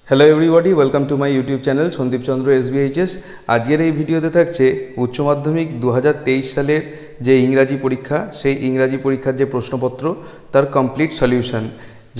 Hello everybody, welcome to my YouTube channel Sandip Chandra SBHS. আজকের এই ভিডিওতে থাকছে উচ্চ মাধ্যমিক 2023 সালের যে ইংরাজি পরীক্ষা, সেই ইংরাজি পরীক্ষার যে প্রশ্নপত্র তার কমপ্লিট সলিউশন।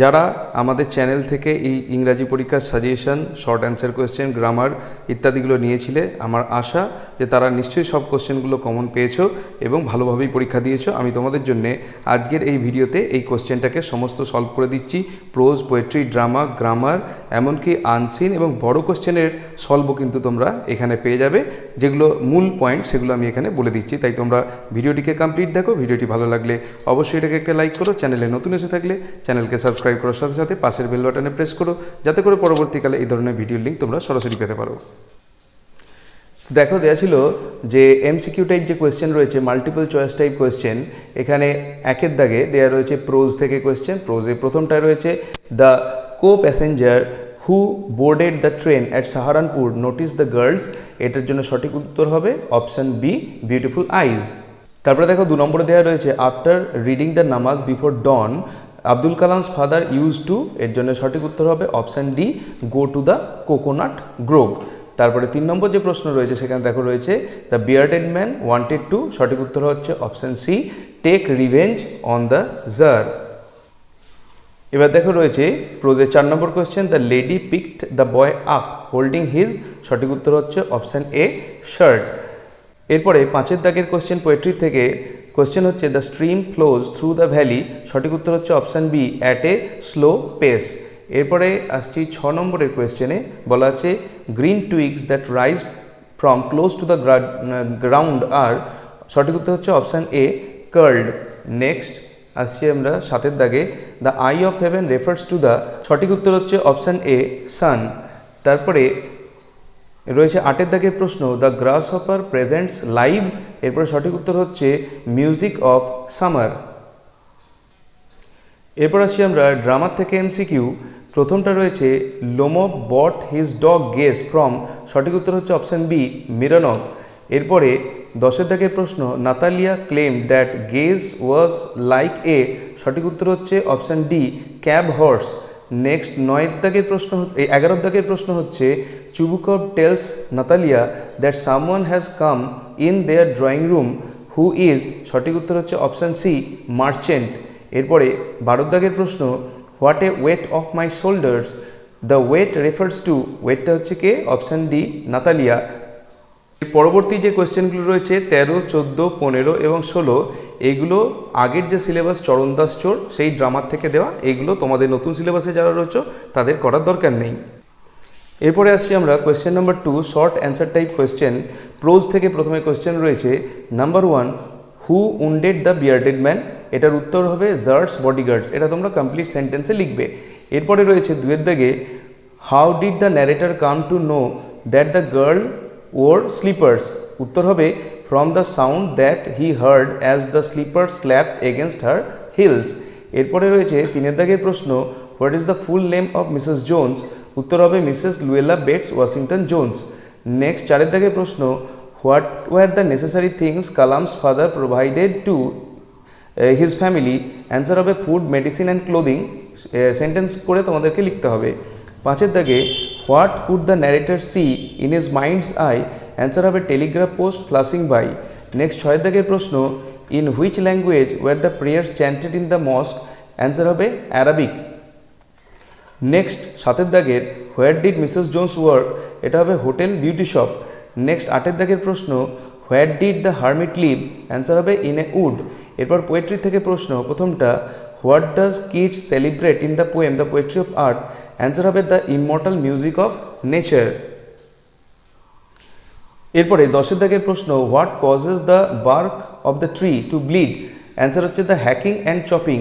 যারা আমাদের চ্যানেল থেকে এই ইংরাজি পরীক্ষার suggestion, short answer question, grammar ইত্যাদিগুলো নিয়েছিলে, আমার আশা যে তারা নিশ্চয়ই সব কোশ্চেনগুলো কমন পেয়েছো এবং ভালোভাবেই পরীক্ষা দিয়েছো। আমি তোমাদের জন্য আজকের এই ভিডিওতে এই কোশ্চেনটাকে সমস্ত সলভ করে দিচ্ছি। প্রোজ, পোয়েট্রি, ড্রামা, গ্রামার, এমনকি আনসিন এবং বড় কোশ্চেনের সলভও কিন্তু তোমরা এখানে পেয়ে যাবে। যেগুলো মূল পয়েন্ট সেগুলো আমি এখানে বলে দিচ্ছি, তাই তোমরা ভিডিওটিকে কমপ্লিট দেখো। ভিডিওটি ভালো লাগলে অবশ্যই এটাকে একটা লাইক করো। চ্যানেলে নতুন এসে থাকলে চ্যানেলকে সাবস্ক্রাইব করার সাথে সাথে পাশের বেল বাটনে প্রেস করো, যাতে করে পরবর্তীকালে এই ধরনের ভিডিওর লিঙ্ক তোমরা সরাসরি পেতে পারো। দেখো, দেওয়া ছিল যে এমসিকিউ টাইপ যে কোয়েশ্চেন রয়েছে, মাল্টিপল চয়েস টাইপ কোয়েশ্চেন। এখানে একের দাগে দেওয়া রয়েছে প্রোজ থেকে কোয়েশ্চেন। প্রোজে প্রথমটায় রয়েছে the co passenger who boarded the train at Saharanpur notice the girls. এটার জন্য সঠিক উত্তর হবে অপশান বি, বিউটিফুল আইজ। তারপরে দেখো 2 নম্বরে দেওয়া রয়েছে after reading the namaz before dawn Abdul Kalam's father used to. এর জন্য সঠিক উত্তর হবে option D, go to the coconut grove. তারপরে 3 নম্বর যে প্রশ্ন রয়েছে সেখানে দেখো রয়েছে the bearded man wanted to. সঠিক উত্তর হচ্ছে option C, take revenge on the tsar. এবার দেখো রয়েছে প্রোজের 4 নম্বর question the lady picked the boy up holding his. সঠিক উত্তর হচ্ছে অপশান এ, শার্ট। এরপরে 5-এর দাগের কোয়েশ্চেন পোয়েট্রি থেকে কোয়েশ্চেন হচ্ছে the stream flows through the valley. সঠিক উত্তর হচ্ছে option B, at a slow pace. এরপরে আসছি 6 নম্বরের কোয়েশ্চেনে, বলা আছে green twigs that rise from close to the ground are. সঠিক উত্তর হচ্ছে অপশান এ, কার্লড। নেক্সট আসছি আমরা 7-এর দাগে the I of haven refers to the. সঠিক উত্তর হচ্ছে অপশান এ, সান। তারপরে রয়েছে 8-এর দাগের প্রশ্ন the grass hopper presents live. এরপরে সঠিক উত্তর হচ্ছে মিউজিক অফ সামার। এরপর আসছি আমরা ড্রামার থেকে এমসিকিউ। প্রথমটা রয়েছে lamb but his dog guess from. সঠিক উত্তর হচ্ছে অপশান বি, মিরনভ। এরপরে 10-এর দাগের প্রশ্ন Natalia claim that Guess was like a. সঠিক উত্তর হচ্ছে option D, cab horse. Next 9-এর দাগের প্রশ্ন, 11-এর দাগের প্রশ্ন হচ্ছে Chubukov tells Natalia that someone has come in their drawing room who is. সঠিক উত্তর হচ্ছে অপশান সি, মার্চেন্ট। এরপরে 12-এর দাগের প্রশ্ন what a weight of my shoulders. The weight refers to. ওয়েটটা হচ্ছে কে? Option D, Natalia. পরবর্তী যে কোয়েশ্চেনগুলো রয়েছে 13, 14, 15 এবং 16, এইগুলো আগের যে সিলেবাস চরণ দাস চোর সেই ড্রামার থেকে দেওয়া। এইগুলো তোমাদের নতুন সিলেবাসে যারা রয়েছে তাদের করার দরকার নেই। এরপরে আসছি আমরা question number 2, short answer type question. Pros থেকে প্রথমে কোয়েশ্চেন রয়েছে number 1, who wounded the bearded man. এটার উত্তর হবে জার্টস বডিগার্ডস। এটা তোমরা কমপ্লিট সেন্টেন্সে লিখবে। এরপরে রয়েছে 2-এর দাগে how did the narrator come to know that the girl wore slippers. উত্তর হবে from the sound that he heard as the slipper slapped against her heels. এরপরে রয়েছে 3-এর দাগের প্রশ্ন what is the full name of Mrs Jones. উত্তর হবে Mrs Luella Bates Washington Jones. Next 4-এর দাগের প্রশ্ন what were the necessary things Kalam's father provided to his family. Answer হবে food, medicine and clothing. Sentence করে তোমাদেরকে লিখতে হবে। 5-এর দাগে what could the narrator see in his mind's eye. Answer হবে telegraph post flashing by. Next 6-এর দাগের প্রশ্ন in which language were the prayers chanted in the mosque. Answer হবে অ্যারাবিক। নেক্সট 7-এর দাগের where did Mrs Jones work. এটা হবে hotel, beauty shop. Next 8-এর দাগের প্রশ্ন where did the hermit live. Answer হবে ইন এ উড। এরপর পোয়েট্রি থেকে প্রশ্ন প্রথমটা what does kids celebrate in the poem the poetry of earth. Answer হবে the immortal music of nature. এরপরে 10-এর দাগের প্রশ্ন what causes the bark of the tree to bleed. Answer হচ্ছে the hacking and chopping.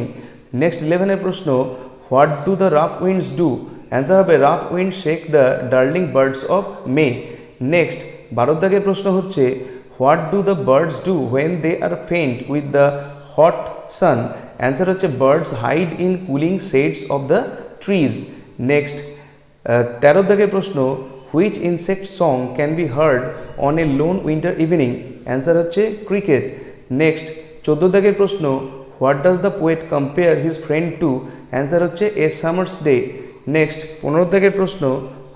Next 11-এর প্রশ্ন what do the rough winds do. Answer হবে rough wind shake the darling birds of May. Next 12-এর দাগের প্রশ্ন হচ্ছে what do the birds do when they are faint with the hot sun. Answer হচ্ছে birds hide in cooling shades of the trees. Next 13-এর দাগের প্রশ্ন which insect song can be heard on a lone winter evening. Answer হচ্ছে cricket. Next 14-এর দাগের প্রশ্ন what does the poet compare his friend to. Answer হচ্ছে a summer's day. Next 15 দাগের প্রশ্ন,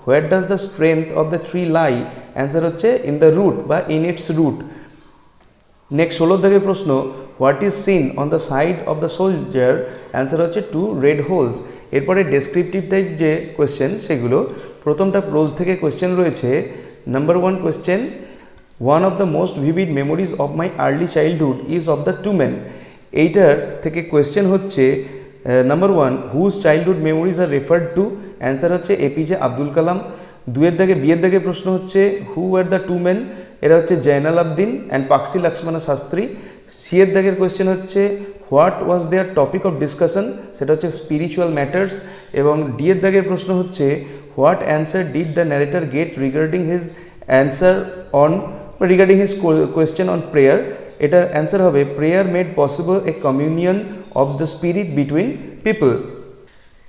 where does the strength of the tree lie? Answer হচ্ছে in the root বা in its root. Next 16 দাগের প্রশ্ন, what is seen on the side of the soldier? Answer হচ্ছে 2 red holes. এরপরে descriptive type যে question সেগুলো, প্রথমটা prose থেকে কোয়েশ্চেন রয়েছে। Number 1 question, one of the most vivid memories of my early childhood is of the two men. এইটার থেকে question হচ্ছে number 1, whose childhood memories are referred to? Answer হচ্ছে APJ Abdul Kalam. বিয়ের দাগে প্রশ্ন হচ্ছে, who are the two men? এরা হচ্ছে জয়নাল আবদিন অ্যান্ড পাকসি লক্ষ্মণ শাস্ত্রী। সিয়ের দাগের কোয়েশ্চেন হচ্ছে, what was their topic of discussion? সেটা হচ্ছে স্পিরিচুয়াল ম্যাটার্স। এবং ডিয়ের দাগের প্রশ্ন হচ্ছে, what answer did the narrator get regarding his answer on regarding his question on prayer? এটার অ্যান্সার হবে, prayer made possible a communion of the spirit between people.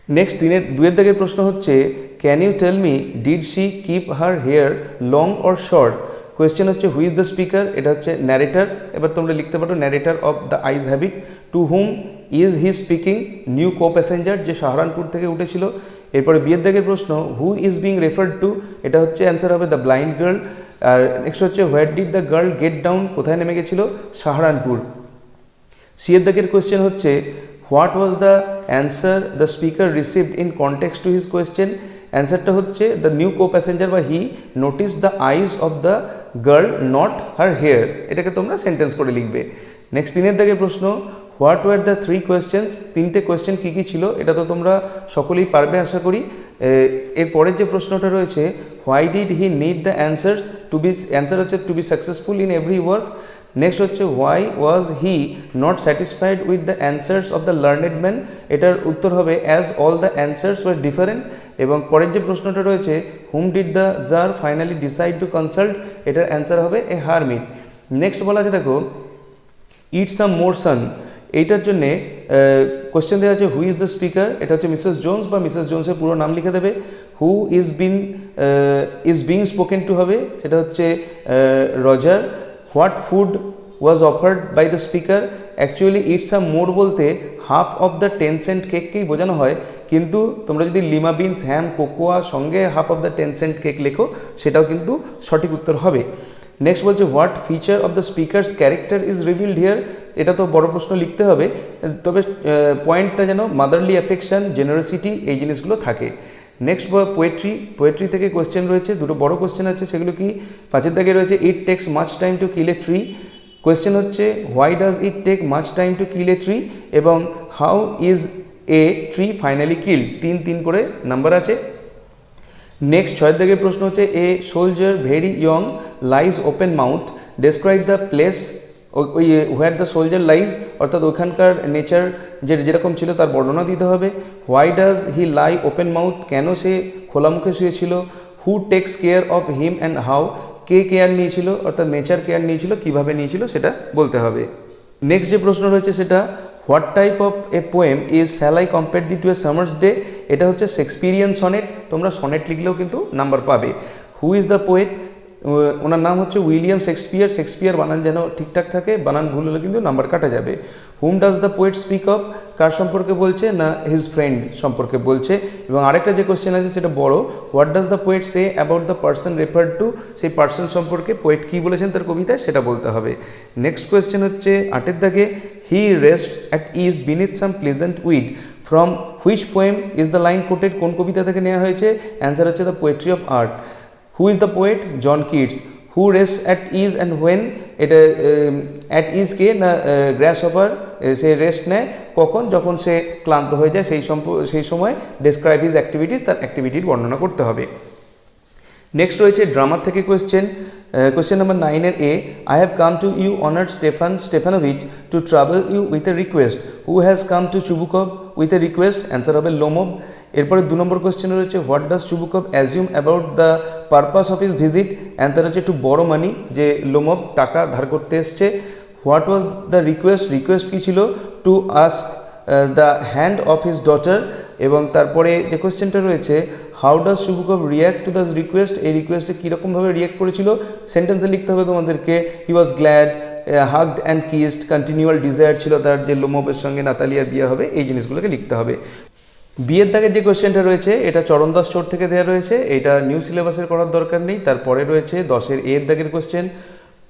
Next 2 দাগের প্রশ্ন হচ্ছে, can you tell me did she keep her hair long or short? Question হচ্ছে, who is the speaker? এটা হচ্ছে narrator. এবার তোমরা লিখতে পারো narrator of the eyes habit. To whom is he speaking? New co passenger, যে সাহারানপুর থেকে উঠেছিল। এরপরে বিয়ের দাগের প্রশ্ন, who is being referred to? এটা হচ্ছে অ্যান্সার হবে দ্য ব্লাইন্ড গার্ল। আর নেক্সট হচ্ছে, where did the girl get down? কোথায় নেমে গেছিল? সাহারানপুর। সিয়ের দাগের কোয়েশ্চেন হচ্ছে, what was the answer the speaker received in context to his question? অ্যান্সারটা হচ্ছে, দ্য নিউ কো প্যাসেঞ্জার বা he notice the eyes of the girl not her hair. এটাকে তোমরা সেন্টেন্স করে লিখবে। নেক্সট 3 দাগের প্রশ্ন, হোয়াট ওয়ার দ্য 3 কোয়েশ্চেন্স? 3টে কোয়েশ্চেন কী কী ছিল? এটা তো তোমরা সকলেই পারবে আশা করি। এরপরের যে প্রশ্নটা রয়েছে, why did he need the answers to be? Answer হচ্ছে to be successful in every work. Next হচ্ছে, why was he not satisfied with the answers of the learned man? এটার উত্তর হবে, as all the answers were different. এবং পরের যে প্রশ্নটা রয়েছে, whom did the tsar finally decide to consult? এটার অ্যান্সার হবে এ হারমিট। নেক্সট বলা আছে, দেখো, ইট সাম মোর সান। এইটার জন্যে কোয়েশ্চেন দেওয়া আছে, হু ইজ দ্য স্পিকার? এটা হচ্ছে মিসেস জোন্স বা মিসেস জোন্সের পুরো নাম লিখে দেবে। Who is being spoken to হবে, সেটা হচ্ছে Roger. What food was offered by the speaker? Actually it's a more বলতে হাফ অফ দ্য 10 সেন্ট কেককেই বোঝানো হয়, কিন্তু তোমরা যদি লিমা বিনস, হ্যাম, কোকোয়া সঙ্গে half of the 10 cent cake লেখো সেটাও কিন্তু সঠিক উত্তর হবে। নেক্সট বলছে, what feature of the speaker's character is revealed here? এটা তো বড় প্রশ্ন লিখতে হবে, তবে পয়েন্টটা যেন মাদারলি অ্যাফেকশন, জেনারসিটি এই জিনিসগুলো থাকে। নেক্সট পোয়েট্রি থেকে কোয়েশ্চেন রয়েছে, দুটো বড় কোয়েশ্চেন আছে, সেগুলো কি? 5 দাগে রয়েছে, it takes much time to kill a tree. Question হচ্ছে, why does it take much time to kill a tree? এবং how is a tree finally killed? 3 করে নাম্বার আছে। নেক্সট 6 দাগের প্রশ্ন হচ্ছে, a soldier very young lies open mouth, describe the place ওই where the soldier lies, অর্থাৎ ওইখানকার nature যেরকম ছিল তার বর্ণনা দিতে হবে। Why does he lie open mouth? কেন সে খোলা মুখে শুয়েছিল? Who takes care of him and how? কে কেয়ার নিয়েছিল, অর্থাৎ নেচার কেয়ার নিয়েছিল, কীভাবে নিয়েছিল সেটা বলতে হবে। নেক্সট যে প্রশ্ন রয়েছে সেটা, what type of a poem is shall I compare thee to a summer's day? এটা হচ্ছে শেক্সপিরিয়ান সনেট। তোমরা সনেট লিখলেও কিন্তু নাম্বার পাবে। Who is the poet? ওনার নাম হচ্ছে উইলিয়াম শেক্সপিয়ার। শেক্সপিয়ার বানান যেন ঠিকঠাক থাকে, বানান ভুল হলে কিন্তু নাম্বার কাটা যাবে। Whom does the poet speak of? কার সম্পর্কে বলছে? না হিজ ফ্রেন্ড সম্পর্কে বলছে। এবং আরেকটা যে কোয়েশ্চেন আছে সেটা বড়, what does the poet say about the person referred to? সেই পার্সন সম্পর্কে পোয়েট কী বলেছেন তার কবিতায় সেটা বলতে হবে। নেক্সট কোয়েশ্চেন হচ্ছে 8 দাগে, he rests at ease beneath some pleasant weed, from which poem is the line quoted? কোন কবিতা থেকে নেওয়া হয়েছে? অ্যান্সার হচ্ছে the poetry of earth. Who is the poet? John Keats. Who rests at ease and when? এটা at ease কে? না গ্রাস hopper. সে rest নেয় কখন? যখন সে ক্লান্ত হয়ে যায়, সেই সময় ডেসক্রাইব হিজ অ্যাক্টিভিটিস, তার অ্যাক্টিভিটির বর্ণনা করতে হবে। নেক্সট রয়েছে ড্রামার থেকে question number 9 A, I have come to you honoured Stefanovich to travel you with a request, who has come to Chubukov with a request? Answer হবে লোমভ। এরপরে 2 নম্বর কোয়েশ্চেন রয়েছে, what does Chubukov assume about the purpose of his visit? Answer হচ্ছে to borrow money, যে Lomov টাকা ধার করতে এসছে। What was the request? Request কী ছিল? To ask the hand of his daughter. এবং তারপরে যে কোয়েশ্চেনটা রয়েছে, how does Chubukov react to the request? এই রিকোয়েস্টে কীরকমভাবে রিয়াক্ট করেছিল? সেন্টেন্সে লিখতে হবে তোমাদেরকে, he was glad, hugged and kissed, continual desire ছিল তার যে লোমভের সঙ্গে নাতালিয়ার বিয়ে হবে, এই জিনিসগুলোকে লিখতে হবে। বিয়ের দাগের যে কোয়েশ্চেনটা রয়েছে এটা চরণদাস চোর থেকে দেওয়া রয়েছে, এটা নিউ সিলেবাসের করার দরকার নেই। তারপরে রয়েছে 10-এর এর দাগের কোয়েশ্চেন,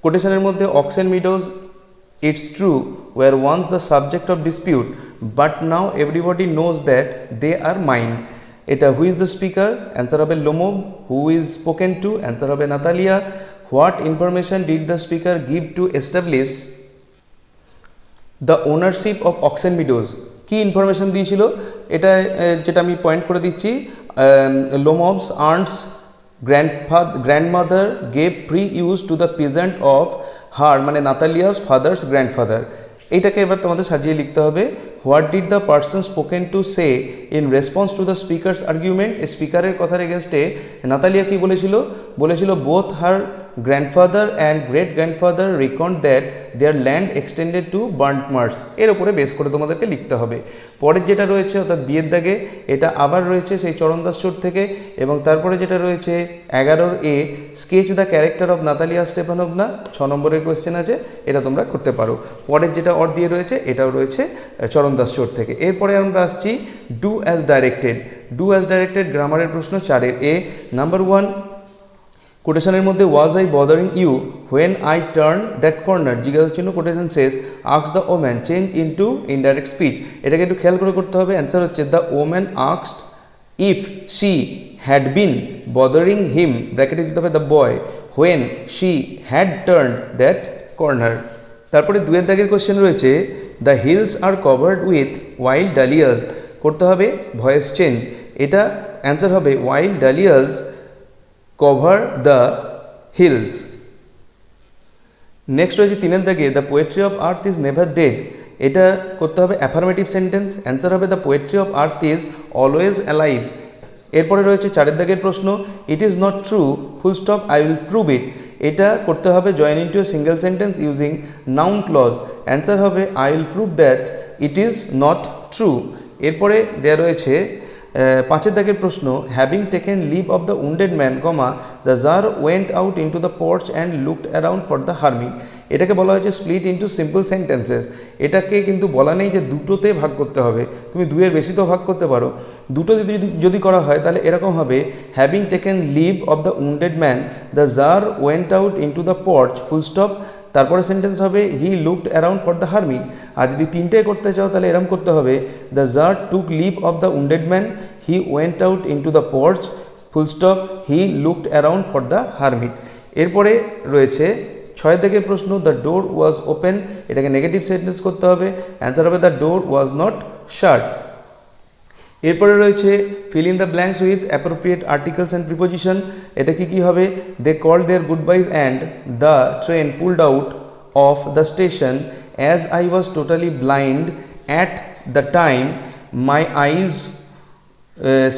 কোটেশনের মধ্যে Oxen Meadows it's true were once the subject of dispute but now everybody knows that they are mine. এটা who is the speaker, answer হবে Lomov. Who is spoken to, answer হবে Natalya. What information did the speaker give to establish the ownership of Oxen Meadows? কী information দিয়েছিল এটা, যেটা আমি point করে দিচ্ছি, Lomov's aunt's grandmother gave free use to the peasant of হার, মানে Natalia's father's grandfather. এইটাকে এবার তোমাদের সাজিয়ে লিখতে হবে। What did the person spoken to say in response to the speaker's argument? স্পিকারের কথার এগেনস্টে নাতালিয়া কী বলেছিল both her grandfather and great grandfather reckoned that their land extended to Burnt Marsh. এর ওপরে বেস করে তোমাদেরকে লিখতে হবে। পরের যেটা রয়েছে অর্থাৎ বিয়ের দাগে, এটা আবার রয়েছে সেই চরণদাস চোর থেকে। এবং তারপরে যেটা রয়েছে 11-এর A, sketch the character of Natalya Stepanovna, 6 নম্বরের কোয়েশ্চেন আছে, এটা তোমরা করতে পারো। পরের যেটা অর দিয়ে রয়েছে এটাও রয়েছে চরণদাস চোর থেকে। এরপরে আমরা আসছি do as directed. Do as directed গ্রামারের প্রশ্ন 4-এর এ, নাম্বার 1, কোটেশনের মধ্যে was I bothering you when I turn that corner, জিজ্ঞাসা চিহ্ন, কোটেশন শেষ, ask the woman change into indirect speech. এটাকে একটু খেয়াল করে করতে হবে। অ্যান্সার হচ্ছে the woman asked if she had been bothering him, ব্র্যাকেটে দিতে হবে the boy, when she had turn that corner. তারপরে 2-এর দাগের কোয়েশ্চেন রয়েছে the hills are covered with wild dahlias, করতে হবে ভয়েস চেঞ্জ। এটা অ্যান্সার হবে wild dahlias cover the hills. Next রয়েছে 3-এর দাগে the poetry of earth is never dead, এটা করতে হবে অ্যাফার্মেটিভ সেন্টেন্স। অ্যান্সার হবে the poetry of earth is always alive. এরপরে রয়েছে 4-এর দাগের প্রশ্ন it is not true full stop I will prove it, এটা করতে হবে join into a single sentence using noun clause. Answer হবে I will prove that it is not true. এরপরে দেওয়া রয়েছে 5-এর দাগের প্রশ্ন having taken leave of the wounded man, the tsar went out into the porch and looked around for the hermit. এটাকে বলা হয়েছে স্প্লিট ইন্টু সিম্পল সেন্টেন্সেস। এটাকে কিন্তু বলা নেই যে দুটোতে ভাগ করতে হবে, তুমি 2-এর বেশিতেও ভাগ করতে পারো। দুটো যদি করা হয় তাহলে এরকম হবে having taken leave of the wounded man, the tsar went out into the porch full stop, তারপরে সেন্টেন্স হবে he looked around for the hermit. আর যদি 3টে করতে চাও তাহলে এরকম করতে হবে the tsar took leave of the wounded man, he went out into the porch full stop, he looked around for the hermit. এরপরে রয়েছে 6-এর দাগের প্রশ্ন দ্য ডোর ওয়াজ ওপেন, এটাকে নেগেটিভ সেন্টেন্স করতে হবে। অ্যান্সার হবে the door was not shut. এরপরে রয়েছে fill in the blanks with appropriate articles and preposition. এটা কি হবে they called their goodbyes and the train pulled out of the station as I was totally blind at the time my eyes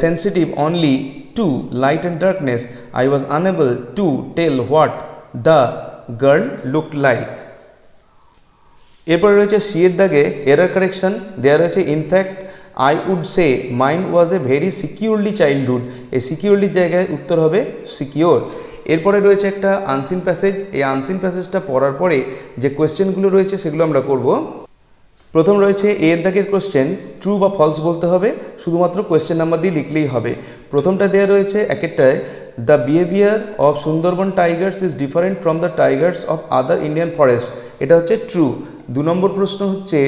sensitive only to light and darkness I was unable to tell what the girl looked like. এরপরে রয়েছে সি-এর দাগে error correction দেওয়া রয়েছে in fact I would say mind was a very securely childhood, এই সিকিউরলির জায়গায় উত্তর হবে সিকিওর। এরপরে রয়েছে একটা আনসিন প্যাসেজ, এই আনসিন প্যাসেজটা পড়ার পরে যে কোয়েশ্চেনগুলো রয়েছে সেগুলো আমরা করব। প্রথম রয়েছে এর দাগের কোয়েশ্চেন ট্রু বা ফলস বলতে হবে, শুধুমাত্র কোয়েশ্চেন নাম্বার দিয়ে লিখলেই হবে। প্রথমটা দেওয়া রয়েছে একেরটায় the behaviour of Sundarban tigers is different from the tigers of other Indian forest, এটা হচ্ছে ট্রু। 2 নম্বর প্রশ্ন হচ্ছে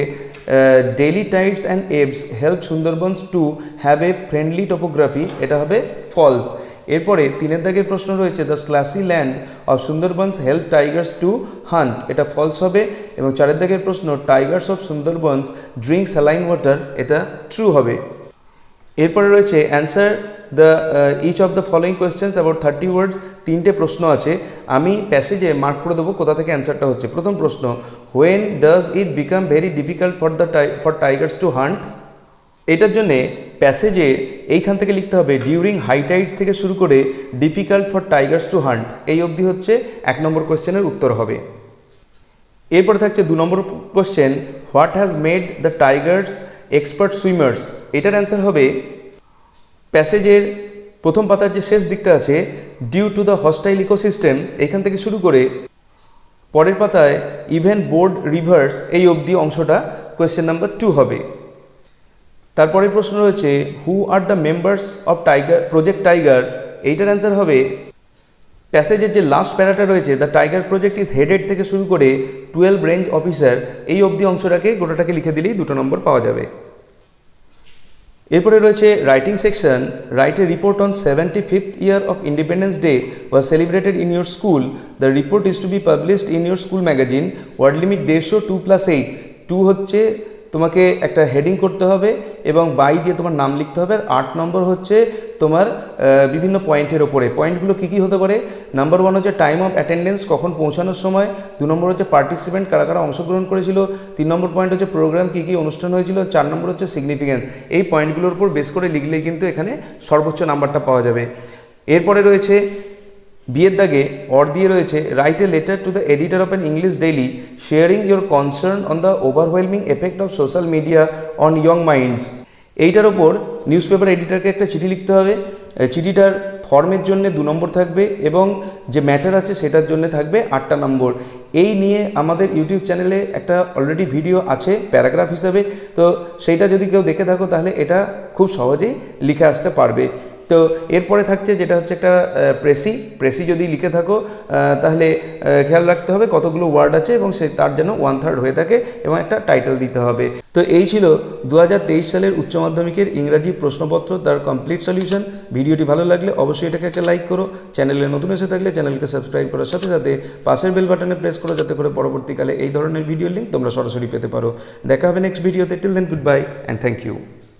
daily tides and ebbs help Sundarbans to have a friendly topography, এটা হবে ফলস। এরপরে 3-এর দাগের প্রশ্ন রয়েছে the slushy land of Sundarbans help tigers to hunt, এটা ফলস হবে। এবং 4-এর দাগের প্রশ্ন tigers of Sundarbans drink saline water, এটা ট্রু হবে। এরপরে রয়েছে answer the each of the following questions about 30 words, 3টে প্রশ্ন আছে, আমি প্যাসেজে মার্ক করে দেবো কোথা থেকে অ্যান্সারটা হচ্ছে। প্রথম প্রশ্ন when does it become very difficult for Tigers to hunt, এটার জন্যে প্যাসেজে এইখান থেকে লিখতে হবে ডিউরিং হাই টাইডস থেকে শুরু করে difficult for Tigers to hunt, এই অবধি হচ্ছে 1 নম্বর কোয়েশ্চেনের উত্তর হবে। এরপরে থাকছে 2 নম্বর question what has made the tigers expert swimmers, এটার অ্যান্সার হবে প্যাসেজের প্রথম পাতার যে শেষ দিকটা আছে due to the hostile ecosystem, এখান থেকে শুরু করে পরের পাতায় ইভেন বোর্ড রিভার্স, এই অবধি অংশটা কোয়েশ্চেন নাম্বার 2 হবে। তারপরের প্রশ্ন রয়েছে who are the members of tiger project tiger, এইটার অ্যান্সার হবে প্যাসেজের যে লাস্ট প্যারাটা রয়েছে the tiger project is headed থেকে শুরু করে 12 রেঞ্জ অফিসার, এই অবধি অংশটাকে গোটাটাকে লিখে দিলেই 2টো নম্বর পাওয়া যাবে। এরপরে রয়েছে writing section, write a report on 75th year of independence day was celebrated in your school, the report is to be published in your school magazine, word limit 150, 2+8, 2 হচ্ছে তোমাকে একটা হেডিং করতে হবে এবং বাই দিয়ে তোমার নাম লিখতে হবে। আর 8 নম্বর হচ্ছে তোমার বিভিন্ন পয়েন্টের ওপরে, পয়েন্টগুলো কী কী হতে পারে, নাম্বার 1 হচ্ছে টাইম অফ অ্যাটেন্ডেন্স, কখন পৌঁছানোর সময়, 2 নম্বর হচ্ছে পার্টিসিপেন্ট, কারা কারা অংশগ্রহণ করেছিল, 3 নম্বর পয়েন্ট হচ্ছে প্রোগ্রাম কী কী অনুষ্ঠান হয়েছিল, 4 নম্বর হচ্ছে সিগনিফিক্যান্স। এই পয়েন্টগুলোর উপর বেস করে লিখলেই কিন্তু এখানে সর্বোচ্চ নাম্বারটা পাওয়া যাবে। এরপরে রয়েছে বিয়ের দাগে অর দিয়ে রয়েছে write a letter to the editor of an English daily sharing your concern on the overwhelming effect of social media on young minds. এইটার ওপর নিউজ পেপার এডিটরকে একটা চিঠি লিখতে হবে। চিঠিটার ফর্মের জন্য 2 নম্বর থাকবে এবং যে ম্যাটার আছে সেটার জন্য থাকবে 8টা নম্বর। এই নিয়ে আমাদের ইউটিউব চ্যানেলে একটা অলরেডি ভিডিও আছে প্যারাগ্রাফ হিসাবে, তো সেইটা যদি কেউ দেখে থাকো তাহলে এটা খুব সহজেই লিখে আসতে পারবে। তো এরপরে থাকছে যেটা হচ্ছে একটা প্রেসি যদি লিখে থাকো তাহলে খেয়াল রাখতে হবে কতগুলো ওয়ার্ড আছে এবং সে তার যেন 1/3 হয়ে থাকে এবং একটা টাইটেল দিতে হবে। তো এই ছিল 2023 সালের উচ্চ মাধ্যমিকের ইংরাজি প্রশ্নপত্র, তার কমপ্লিট সলিউশন। ভিডিওটি ভালো লাগলে অবশ্যই এটাকে একটা লাইক করো, চ্যানেলে নতুন এসে থাকলে চ্যানেলকে সাবস্ক্রাইব করার সাথে সাথে পাশের বেল বাটনে প্রেস করো যাতে করে পরবর্তীকালে এই ধরনের ভিডিও লিঙ্ক তোমরা সরাসরি পেতে পারো। দেখা হবে নেক্সট ভিডিওতে। Till then goodbye and thank you.